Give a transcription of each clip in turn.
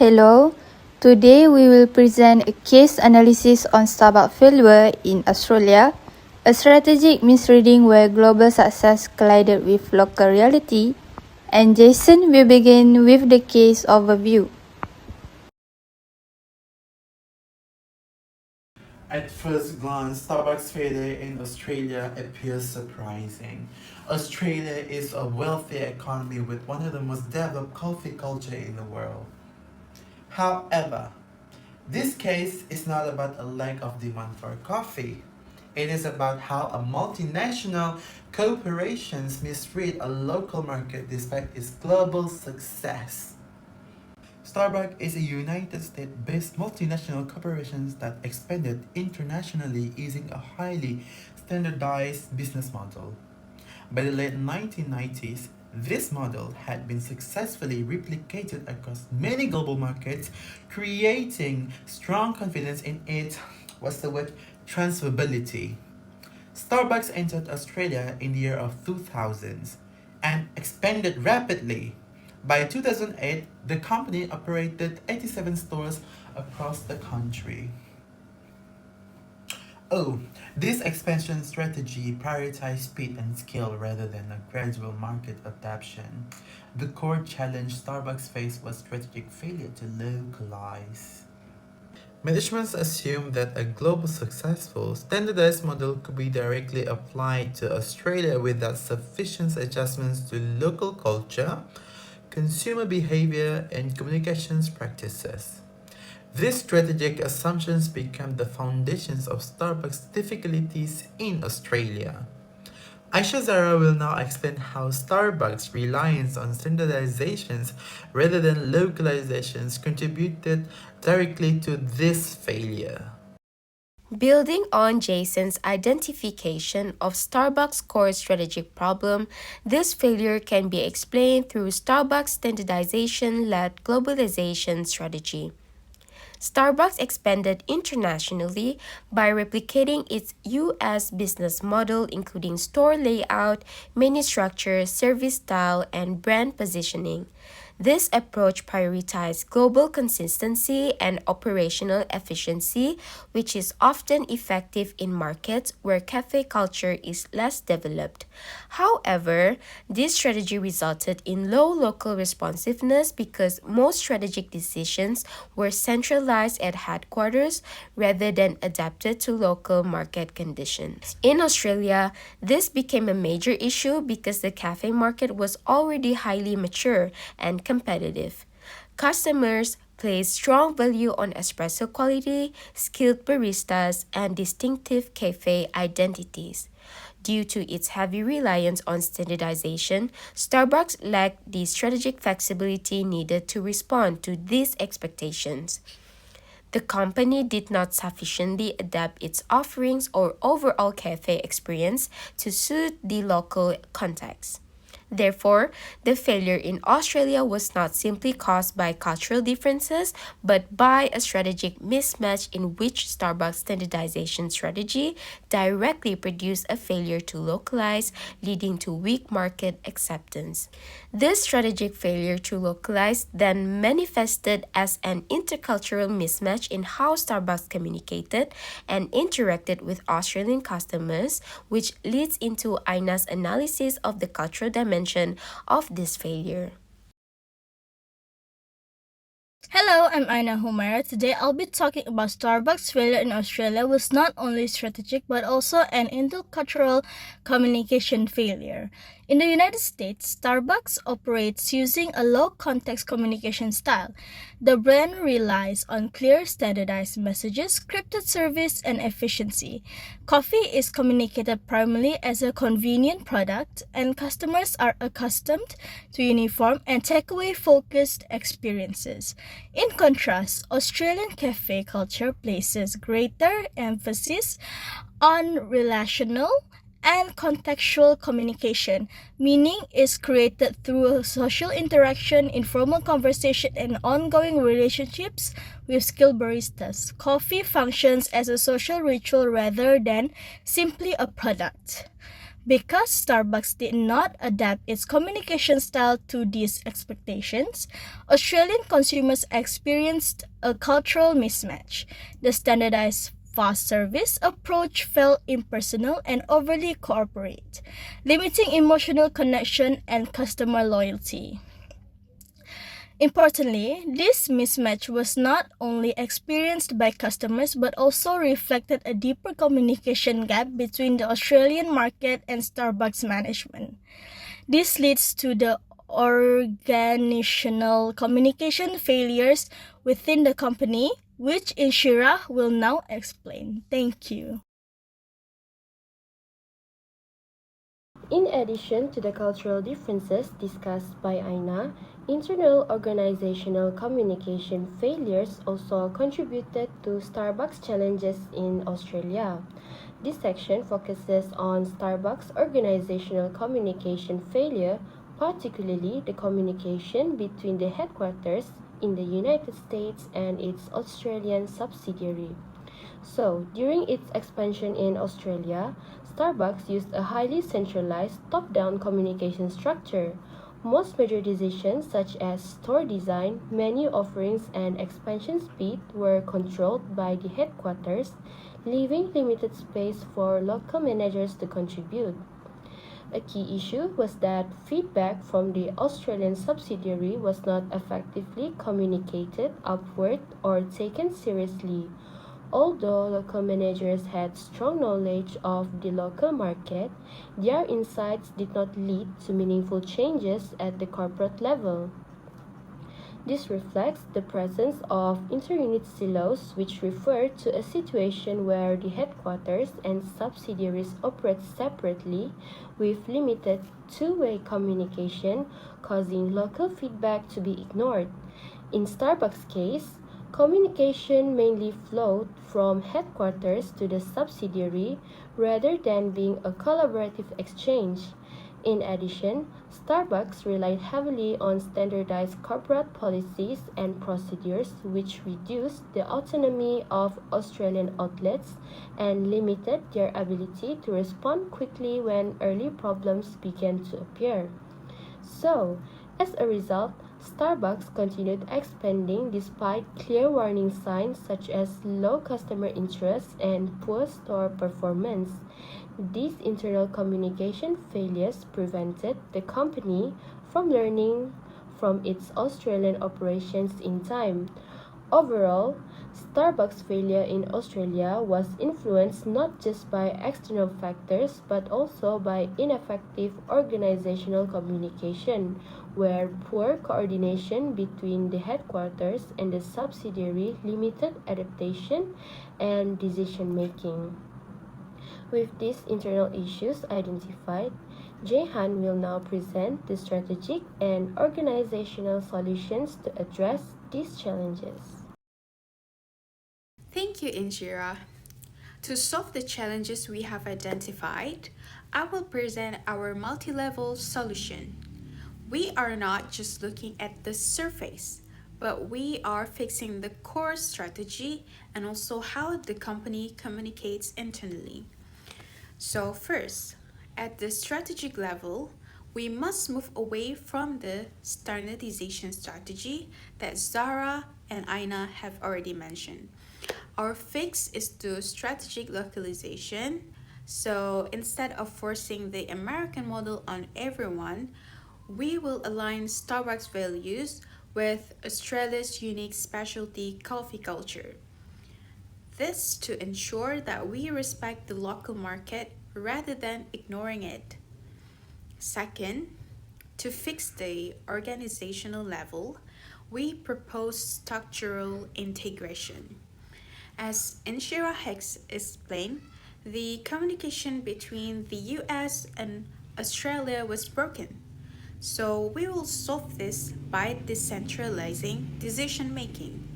Hello, today we will present a case analysis on Starbucks failure in Australia, a strategic misreading where global success collided with local reality, and Jason will begin with the case overview. At first glance, Starbucks failure in Australia appears surprising. Australia is a wealthy economy with one of the most developed coffee culture in the world. However, this case is not about a lack of demand for coffee. It is about how a multinational corporations misread a local market despite its global success. Starbucks is a United States-based multinational corporation that expanded internationally using a highly standardized business model. By the late 1990s, this model had been successfully replicated across many global markets, creating strong confidence in its, transferability. Starbucks entered Australia in the year of 2000 and expanded rapidly. By 2008, the company operated 87 stores across the country. This expansion strategy prioritized speed and scale rather than a gradual market adaptation. The core challenge Starbucks faced was strategic failure to localize. Management assumed that a global successful, standardized model could be directly applied to Australia without sufficient adjustments to local culture, consumer behavior, and communications practices. These strategic assumptions became the foundations of Starbucks' difficulties in Australia. Aisha Zara will now explain how Starbucks' reliance on standardizations rather than localizations contributed directly to this failure. Building on Jason's identification of Starbucks' core strategic problem, this failure can be explained through Starbucks' standardization-led globalization strategy. Starbucks expanded internationally by replicating its U.S. business model, including store layout, menu structure, service style, and brand positioning. This approach prioritized global consistency and operational efficiency, which is often effective in markets where cafe culture is less developed. However, this strategy resulted in low local responsiveness because most strategic decisions were centralized at headquarters rather than adapted to local market conditions. In Australia, this became a major issue because the cafe market was already highly mature and competitive. Customers place strong value on espresso quality, skilled baristas, and distinctive cafe identities. Due to its heavy reliance on standardization, Starbucks lacked the strategic flexibility needed to respond to these expectations. The company did not sufficiently adapt its offerings or overall cafe experience to suit the local context. Therefore, the failure in Australia was not simply caused by cultural differences, but by a strategic mismatch in which Starbucks' standardization strategy directly produced a failure to localize, leading to weak market acceptance. This strategic failure to localize then manifested as an intercultural mismatch in how Starbucks communicated and interacted with Australian customers, which leads into Aina's analysis of the cultural dimension of this failure. Hello, I'm Aina Humaira. Today I'll be talking about Starbucks' failure in Australia was not only strategic but also an intercultural communication failure. In the United States, Starbucks operates using a low-context communication style. The brand relies on clear, standardized messages, scripted service, and efficiency. Coffee is communicated primarily as a convenient product, and customers are accustomed to uniform and takeaway-focused experiences. In contrast, Australian cafe culture places greater emphasis on relational and contextual communication. Meaning is created through social interaction, informal conversation, and ongoing relationships with skilled baristas. Coffee functions as a social ritual rather than simply a product. Because Starbucks did not adapt its communication style to these expectations, Australian consumers experienced a cultural mismatch. The standardized fast service approach felt impersonal and overly corporate, limiting emotional connection and customer loyalty. Importantly, this mismatch was not only experienced by customers but also reflected a deeper communication gap between the Australian market and Starbucks management. This leads to the organizational communication failures within the company, which Inshira will now explain. Thank you. In addition to the cultural differences discussed by Aina, internal organizational communication failures also contributed to Starbucks' challenges in Australia. This section focuses on Starbucks' organizational communication failure, particularly the communication between the headquarters in the United States and its Australian subsidiary. So, during its expansion in Australia, Starbucks used a highly centralized top-down communication structure. Most major decisions such as store design, menu offerings, and expansion speed were controlled by the headquarters, leaving limited space for local managers to contribute. A key issue was that feedback from the Australian subsidiary was not effectively communicated upward or taken seriously. Although local managers had strong knowledge of the local market, their insights did not lead to meaningful changes at the corporate level. This reflects the presence of inter-unit silos, which refer to a situation where the headquarters and subsidiaries operate separately with limited two-way communication, causing local feedback to be ignored. In Starbucks' case, communication mainly flowed from headquarters to the subsidiary rather than being a collaborative exchange. In addition, Starbucks relied heavily on standardized corporate policies and procedures, which reduced the autonomy of Australian outlets and limited their ability to respond quickly when early problems began to appear. So, as a result, Starbucks continued expanding despite clear warning signs such as low customer interest and poor store performance. These internal communication failures prevented the company from learning from its Australian operations in time. Overall, Starbucks' failure in Australia was influenced not just by external factors but also by ineffective organizational communication, where poor coordination between the headquarters and the subsidiary limited adaptation and decision making. With these internal issues identified, Jehan will now present the strategic and organizational solutions to address these challenges. Thank you, Injira. To solve the challenges we have identified, I will present our multi-level solution. We are not just looking at the surface, but we are fixing the core strategy and also how the company communicates internally. So first, at the strategic level, we must move away from the standardization strategy that Zara and Aina have already mentioned. Our fix is to strategic localization. So instead of forcing the American model on everyone, we will align Starbucks values with Australia's unique specialty coffee culture. This to ensure that we respect the local market rather than ignoring it. Second, to fix the organizational level, we propose structural integration. As Inshira Hex explained, the communication between the US and Australia was broken. So we will solve this by decentralizing decision making.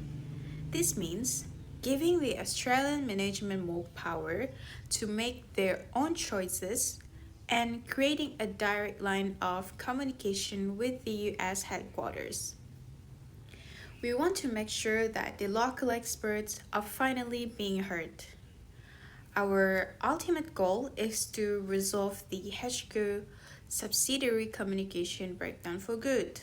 This means giving the Australian management more power to make their own choices and creating a direct line of communication with the US headquarters. We want to make sure that the local experts are finally being heard. Our ultimate goal is to resolve the HQ subsidiary communication breakdown for good.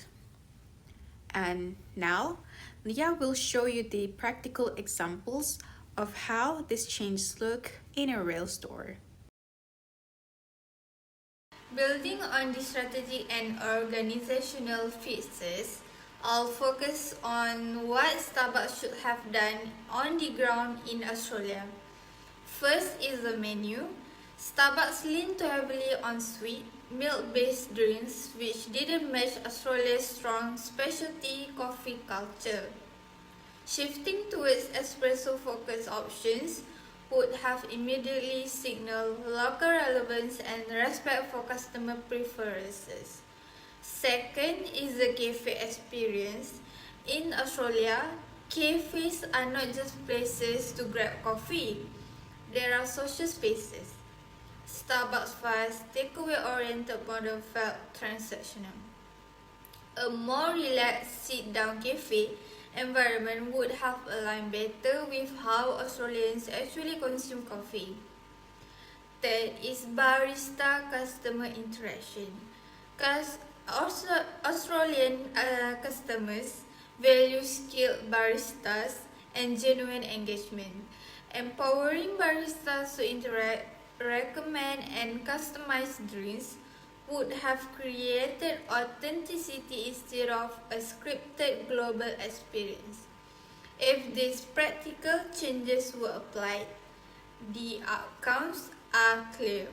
And now, Leah will show you the practical examples of how these changes look in a real store. Building on the strategic and organizational fixes, I'll focus on what Starbucks should have done on the ground in Australia. First is the menu. Starbucks leaned too heavily on sweet, milk-based drinks which didn't match Australia's strong specialty coffee culture. Shifting towards espresso-focused options would have immediately signaled local relevance and respect for customer preferences. Second is the cafe experience. In Australia, cafes are not just places to grab coffee. There are social spaces. Starbucks' fast, takeaway-oriented model felt transactional. A more relaxed sit-down cafe environment would have aligned better with how Australians actually consume coffee. Third is barista customer interaction. Australian customers value skilled baristas and genuine engagement. Empowering baristas to interact, recommend, and customize drinks would have created authenticity instead of a scripted global experience. If these practical changes were applied, the outcomes are clear.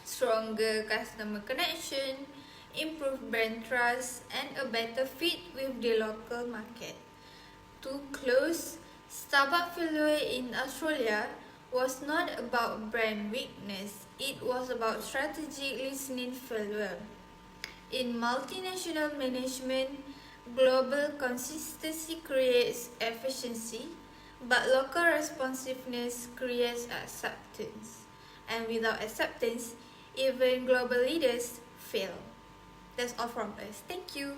Stronger customer connection, improved brand trust, and a better fit with the local market. To close, Starbucks failure in Australia was not about brand weakness, it was about strategic listening failure. In multinational management, global consistency creates efficiency, but local responsiveness creates acceptance. And without acceptance, even global leaders fail. That's all from us. Thank you.